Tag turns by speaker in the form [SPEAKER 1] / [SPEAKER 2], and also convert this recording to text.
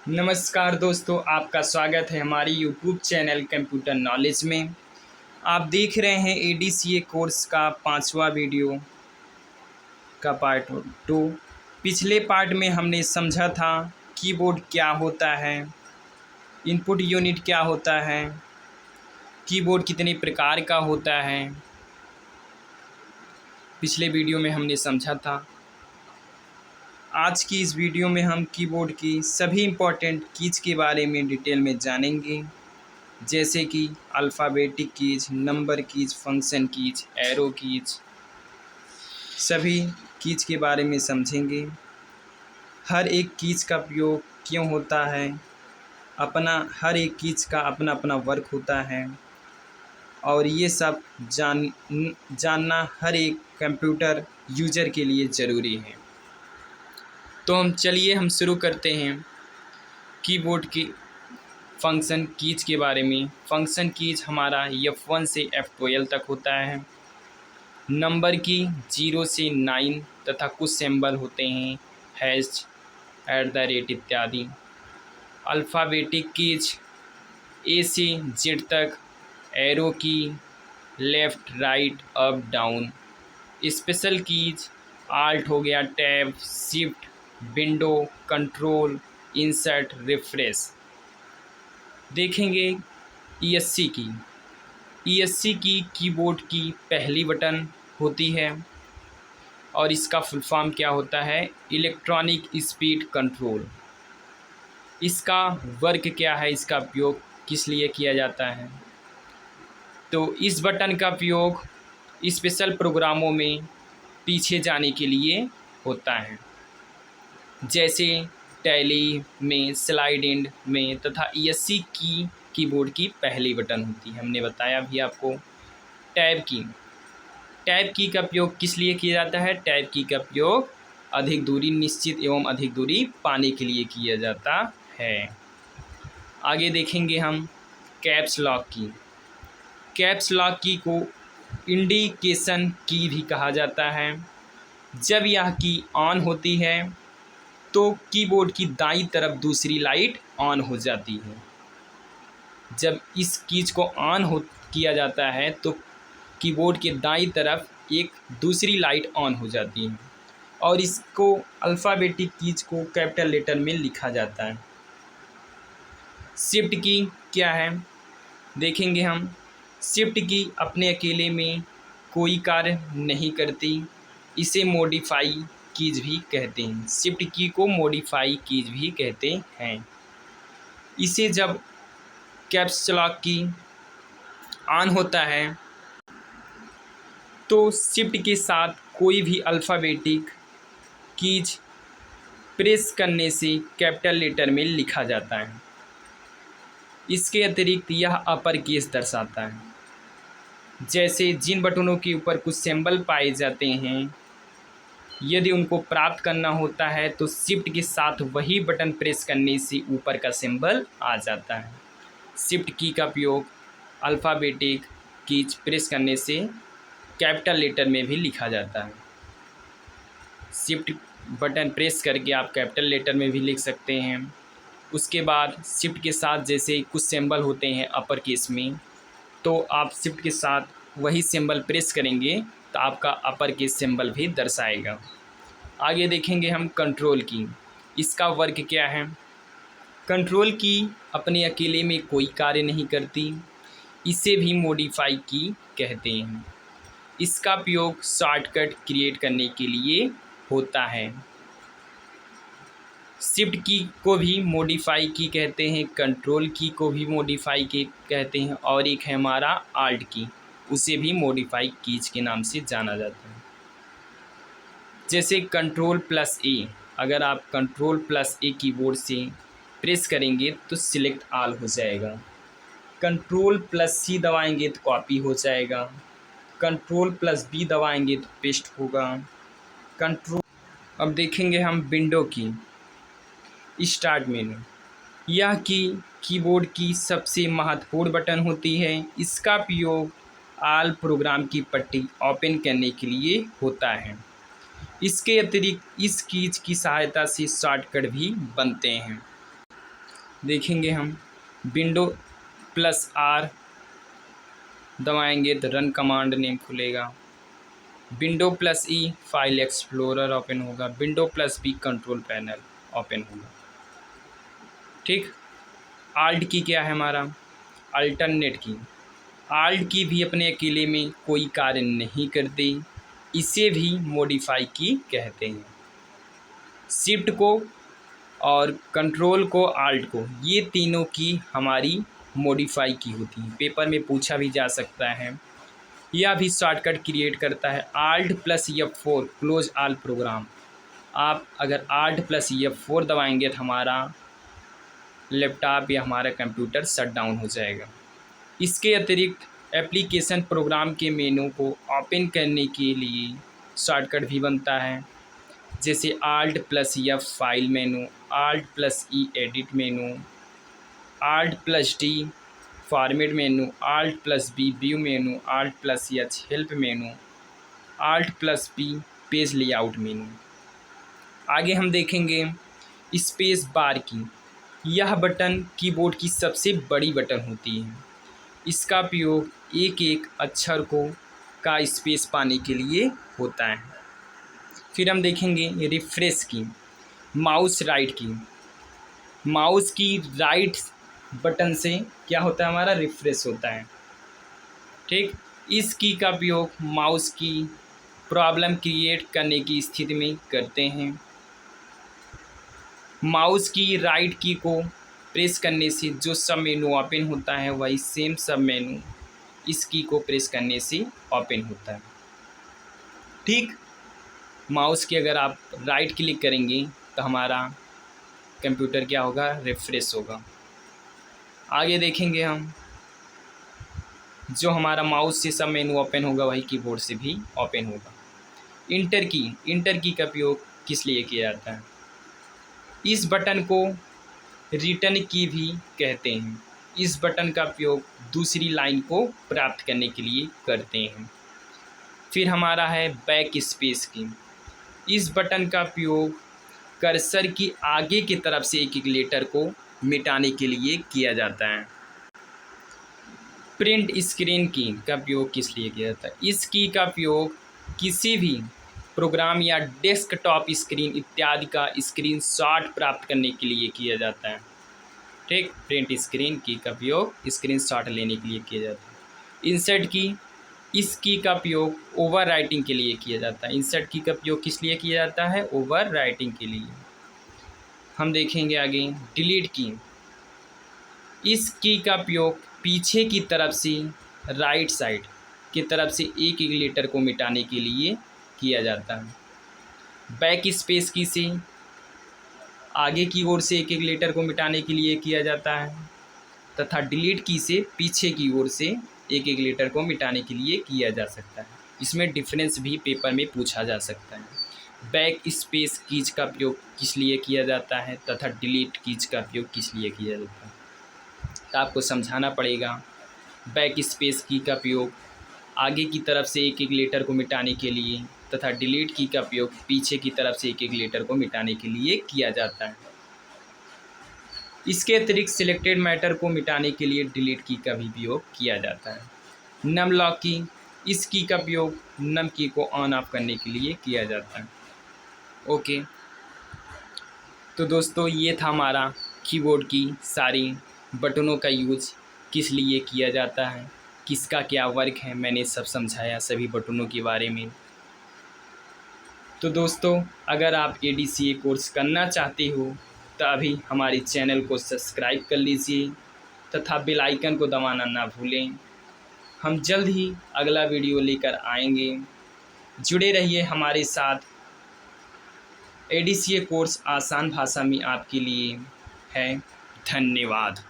[SPEAKER 1] नमस्कार दोस्तों, आपका स्वागत है हमारी यूट्यूब चैनल कंप्यूटर नॉलेज में। आप देख रहे हैं एडीसीए कोर्स का 5वां वीडियो का पार्ट 2। पिछले पार्ट में हमने समझा था कीबोर्ड क्या होता है, इनपुट यूनिट क्या होता है, कीबोर्ड कितने प्रकार का होता है। पिछले वीडियो में हमने समझा था। आज की इस वीडियो में हम कीबोर्ड की सभी इम्पोर्टेंट कीज के बारे में डिटेल में जानेंगे, जैसे कि alphabetic keys, number keys, function keys, arrow keys, सभी कीज के बारे में समझेंगे। हर एक कीज का उपयोग क्यों होता है, हर एक कीज का अपना अपना वर्क होता है, और ये सब जानना हर एक कंप्यूटर यूज़र के लिए ज़रूरी है। तो हम शुरू करते हैं कीबोर्ड की फंक्शन कीज के बारे में। फंक्शन कीज हमारा F1 से F12 तक होता है। नंबर की 0 से 9 तथा कुछ सिंबल होते हैं हैश, @ इत्यादि। अल्फ़ाबेटिक कीज A से Z तक, एरो की, left, right, up, down. Special keys alt हो गया, tab, shift, window, control, insert, refresh. देखेंगे ESC की। ESC की कीबोर्ड की पहली बटन होती है और इसका फुल फॉर्म क्या होता है, इलेक्ट्रॉनिक स्पीड कंट्रोल। इसका वर्क क्या है, इसका उपयोग किस लिए किया जाता है, तो इस बटन का उपयोग स्पेशल प्रोग्रामों में पीछे जाने के लिए होता है, जैसे टैली में, स्लाइड इंड में, तथा ESC की कीबोर्ड की पहली बटन होती है। हमने बताया भी आपको। टैब की का उपयोग किस लिए किया जाता है, टैब की का उपयोग अधिक दूरी निश्चित एवं अधिक दूरी पाने के लिए किया जाता है। आगे देखेंगे हम कैप्स लॉक की। कैप्स लॉक की को इंडिकेशन की भी कहा जाता है। जब यह की ऑन होती है तो कीबोर्ड की दाईं तरफ दूसरी लाइट ऑन हो जाती है। जब इस कीज को ऑन किया जाता है तो कीबोर्ड के दाईं तरफ एक दूसरी लाइट ऑन हो जाती है, और इसको अल्फ़ाबेटिक कीज को कैपिटल लेटर में लिखा जाता है। शिफ्ट की क्या है, देखेंगे हम। शिफ्ट की अपने अकेले में कोई कार्य नहीं करती, इसे मॉडिफाई कीज भी कहते हैं। शिफ्ट की को मॉडिफाई कीज भी कहते हैं। इसे जब कैप्स लॉक की ऑन होता है तो शिफ्ट के साथ कोई भी अल्फ़ाबेटिक कीज प्रेस करने से कैपिटल लेटर में लिखा जाता है। इसके अतिरिक्त यह अपर केस दर्शाता है। जैसे जिन बटनों के ऊपर कुछ सिंबल पाए जाते हैं, यदि उनको प्राप्त करना होता है तो शिफ्ट के साथ वही बटन प्रेस करने से ऊपर का सिंबल आ जाता है। शिफ्ट की का उपयोग अल्फ़ाबेटिक कीज प्रेस करने से कैपिटल लेटर में भी लिखा जाता है। शिफ्ट बटन प्रेस करके आप कैपिटल लेटर में भी लिख सकते हैं। उसके बाद शिफ्ट के साथ जैसे कुछ सिंबल होते हैं अपर केस में, तो आप शिफ्ट के साथ वही सिंबल प्रेस करेंगे तो आपका अपर केस सिंबल भी दर्शाएगा। आगे देखेंगे हम कंट्रोल की। इसका वर्क क्या है। कंट्रोल की अपने अकेले में कोई कार्य नहीं करती, इसे भी मॉडिफाई की कहते हैं। इसका उपयोग शॉर्टकट क्रिएट करने के लिए होता है। शिफ्ट की को भी मॉडिफाई की कहते हैं, कंट्रोल की को भी मॉडिफाई की कहते हैं, और एक है हमारा आल्ट की, उसे भी मॉडिफाई कीज के नाम से जाना जाता है। जैसे Ctrl+A, अगर आप Ctrl+A कीबोर्ड से प्रेस करेंगे तो सिलेक्ट ऑल हो जाएगा। Ctrl+C दबाएंगे तो कॉपी हो जाएगा। Ctrl+V दबाएंगे तो पेस्ट होगा। अब देखेंगे हम विंडो की। स्टार्ट मेनू, यह कीबोर्ड की सबसे महत्वपूर्ण बटन होती है। इसका उपयोग ऑल प्रोग्राम की पट्टी ओपन करने के लिए होता है। इसके अतिरिक्त इस कीज की सहायता से शॉर्टकट भी बनते हैं। देखेंगे हम विंडो प्लस आर दबाएंगे तो रन कमांड नेम खुलेगा। Window plus E file explorer open होगा। Window plus B control panel open होगा। ठीक। आल्ट की क्या है हमारा? अल्टरनेट की। आल्ट की भी अपने अकेले में कोई कार्य नहीं करती, इसे भी मॉडिफाई की कहते हैं। शिफ्ट को और कंट्रोल को, आल्ट को, ये तीनों की हमारी मॉडिफाई की होती है। पेपर में पूछा भी जा सकता है। यह भी शॉर्टकट क्रिएट करता है। Alt plus F4 close all programme. आप अगर आल्ट प्लस F4 दबाएंगे तो हमारा लैपटॉप या हमारा कंप्यूटर शट डाउन हो जाएगा। इसके अतिरिक्त एप्लीकेशन प्रोग्राम के मेनू को ओपन करने के लिए शॉर्टकट भी बनता है, जैसे alt plus F file menu, alt plus E edit मेनू, आल्ट प्लस D फॉर्मेट मेनू, आल्ट प्लस B व्यू मेनू, आल्ट प्लस H हेल्प मेनू, alt plus P page layout मेनू। आगे हम देखेंगे स्पेस बार की। यह बटन कीबोर्ड की सबसे बड़ी बटन होती है। इसका उपयोग एक एक अक्षर का स्पेस पाने के लिए होता है। फिर हम देखेंगे रिफ्रेश की। माउस राइट की। माउस की राइट बटन से क्या होता है? हमारा रिफ्रेश होता है। ठीक। इस की का उपयोग माउस की प्रॉब्लम क्रिएट करने की स्थिति में करते हैं। माउस की राइट की को प्रेस करने से जो सब मेनू ओपन होता है, वही सेम सब मेनू इस की को प्रेस करने से ओपन होता है। ठीक। माउस की अगर आप राइट क्लिक करेंगे तो हमारा कंप्यूटर क्या होगा? रिफ्रेश होगा। आगे देखेंगे हम जो हमारा माउस से सब मेनू ओपन होगा, वही कीबोर्ड से भी ओपन होगा। इंटर की। इंटर की का उपयोग किस लिए किया जाता है? इस बटन को रिटर्न की भी कहते हैं। इस बटन का उपयोग दूसरी लाइन को प्राप्त करने के लिए करते हैं। फिर हमारा है बैक स्पेस की। इस बटन का उपयोग कर्सर की आगे की तरफ से एक एक लेटर को मिटाने के लिए किया जाता है। प्रिंट स्क्रीन की का उपयोग किस लिए किया जाता है? इस की का उपयोग किसी भी प्रोग्राम या डेस्कटॉप स्क्रीन इत्यादि का स्क्रीनशॉट प्राप्त करने के लिए किया जाता है। ठीक। प्रिंट स्क्रीन की का उपयोग स्क्रीनशॉट लेने के लिए किया जाता है। इंसर्ट की। इस की का उपयोग ओवर राइटिंग के लिए किया जाता है। इंसर्ट की का उपयोग किस लिए किया जाता है? ओवर राइटिंग के लिए। हम देखेंगे आगे डिलीट की। इस की का उपयोग पीछे की तरफ से राइट साइड की तरफ से एक एक लेटर को मिटाने के लिए किया जाता है। बैक स्पेस की से आगे की ओर से एक एक लेटर को मिटाने के लिए किया जाता है, तथा डिलीट की से पीछे की ओर से एक एक लेटर को मिटाने के लिए किया जा सकता है। इसमें डिफरेंस भी पेपर में पूछा जा सकता है। बैक स्पेस कीज का उपयोग किस लिए किया जाता है तथा डिलीट कीज का उपयोग किस लिए किया जाता है, तो आपको समझाना पड़ेगा। बैक स्पेस की का उपयोग आगे की तरफ से एक एक लेटर को मिटाने के लिए तथा डिलीट की का उपयोग पीछे की तरफ से एक एक लेटर को मिटाने के लिए किया जाता है। इसके अतिरिक्त सिलेक्टेड मैटर को मिटाने के लिए डिलीट की का भी उपयोग किया जाता है। नम लॉक की। इस की का उपयोग नम की को ऑन ऑफ करने के लिए किया जाता है। ओके, तो दोस्तों ये था हमारा कीबोर्ड की सारी बटनों का यूज किस लिए किया जाता है, किसका क्या वर्क है, मैंने सब समझाया सभी बटनों के बारे में। तो दोस्तों अगर आप ADCA कोर्स करना चाहते हो तो अभी हमारे चैनल को सब्सक्राइब कर लीजिए तथा बेल आइकन को दबाना ना भूलें। हम जल्द ही अगला वीडियो लेकर आएंगे। जुड़े रहिए हमारे साथ। ADCA कोर्स आसान भाषा में आपके लिए है। धन्यवाद।